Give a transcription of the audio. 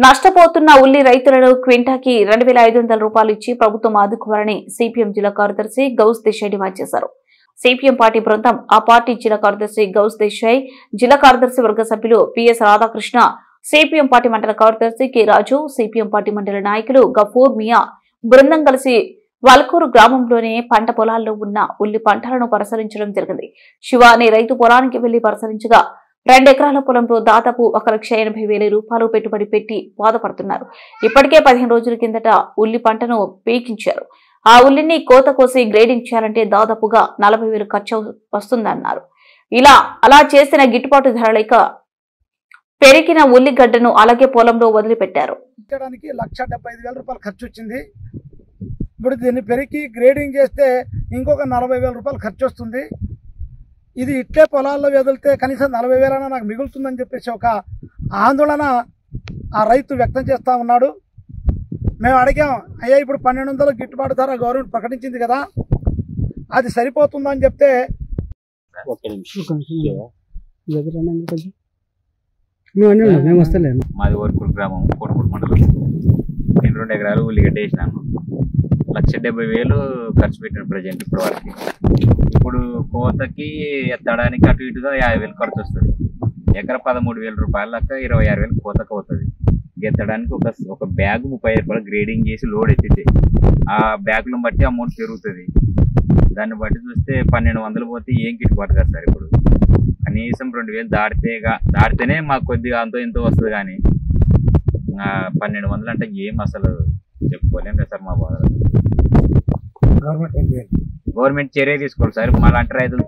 నష్టపోతున్న ఉల్లి రైతులను క్వింటాకి 2500 రూపాయలు ఇచ్చి ప్రభుత్వం ఆదుకోవాలని సిపిఎం జిల్లా కార్యదర్శి గౌస్ దేశాయ్ డిమాండ్ చేశారు. సిపిఎం పార్టీ బృందం ఆ పార్టీ జిల్లా కార్యదర్శి గౌస్ దేశాయ్, జిల్లా కార్యదర్శి వర్గ సభ్యులు పిఎస్ రాధాకృష్ణ, సిపిఎం పార్టీ మండల కార్యదర్శి కె రాజు, సిపిఎం పార్టీ మండల నాయకులు గఫూర్ మియా బృందం కలిసి వల్కూరు గ్రామంలోనే పంట పొలాల్లో ఉన్న ఉల్లి పంటలను పరిశీలించడం జరిగింది. శివ అనే రైతు పొలానికి వెళ్లి పరిశీలించగా 2 ఎకరాల పొలంలో దాదాపు 1,80,000 రూపాయలు పెట్టుబడి పెట్టి బాధపడుతున్నారు. ఇప్పటికే 15 రోజుల కిందట ఉల్లి పంటను పీకించారు. ఆ ఉల్లిని కోత కోసి గ్రేడింగ్ చేయాలంటే దాదాపుగా 40,000 ఖర్చు వస్తుందన్నారు. అలా చేసిన గిట్టుబాటు ధర లేక పెరిగిన ఉల్లిగడ్డను అలాగే పొలంలో వదిలిపెట్టారు. 1,75,000 రూపాయలు ఖర్చు వచ్చింది. ఇప్పుడు దీన్ని పెరికి గ్రేడింగ్ చేస్తే ఇంకొక 40,000 రూపాయలు ఖర్చు వస్తుంది. ఇది ఇట్లే పొలాల్లో వదిలితే కనీసం 40,000 నాకు మిగులుతుందని చెప్పేసి ఒక ఆందోళన ఆ రైతు వ్యక్తం చేస్తూ ఉన్నాడు. మేము అడిగాం, అయ్యా ఇప్పుడు 1,200 గిట్టుబాటు ధర గవర్నమెంట్ ప్రకటించింది కదా, అది సరిపోతుందని చెప్తే మాది వర్కూరు గ్రామం, కోటమూరు మండలం. నేను 2 ఎకరాలు ఉల్లిగడ్డ వేసినాను. 1,70,000 ఖర్చు పెట్టిన ప్రజెంట్ ఇప్పుడు వరకు. ఇప్పుడు కోతకి ఎత్తడానికి అటు ఇటుగా 50,000 ఖర్చు వస్తుంది. ఎకరా 13,000 రూపాయల లెక్క 26,000 కోతకు అవుతుంది. ఎత్తడానికి ఒక బ్యాగ్ 30 రూపాయలు గ్రేడింగ్ చేసి లోడ్ ఎత్తితే ఆ బ్యాగులను బట్టి అమౌంట్ పెరుగుతుంది. దాన్ని బట్టి చూస్తే 1,200 పోతే ఏం గిట్టుబాటు కదా సార్. ఇప్పుడు కనీసం 2,000 దాటితేనే మాకు కొద్దిగా అంతో ఎంతో వస్తుంది. కానీ 1,200 అంటే ఏం అసలు చెప్పుకోలేం కదా సార్. మా బాధ గవర్నమెంట్ చర్య తీసుకోవాలి సార్. మా లాంటి రైతులు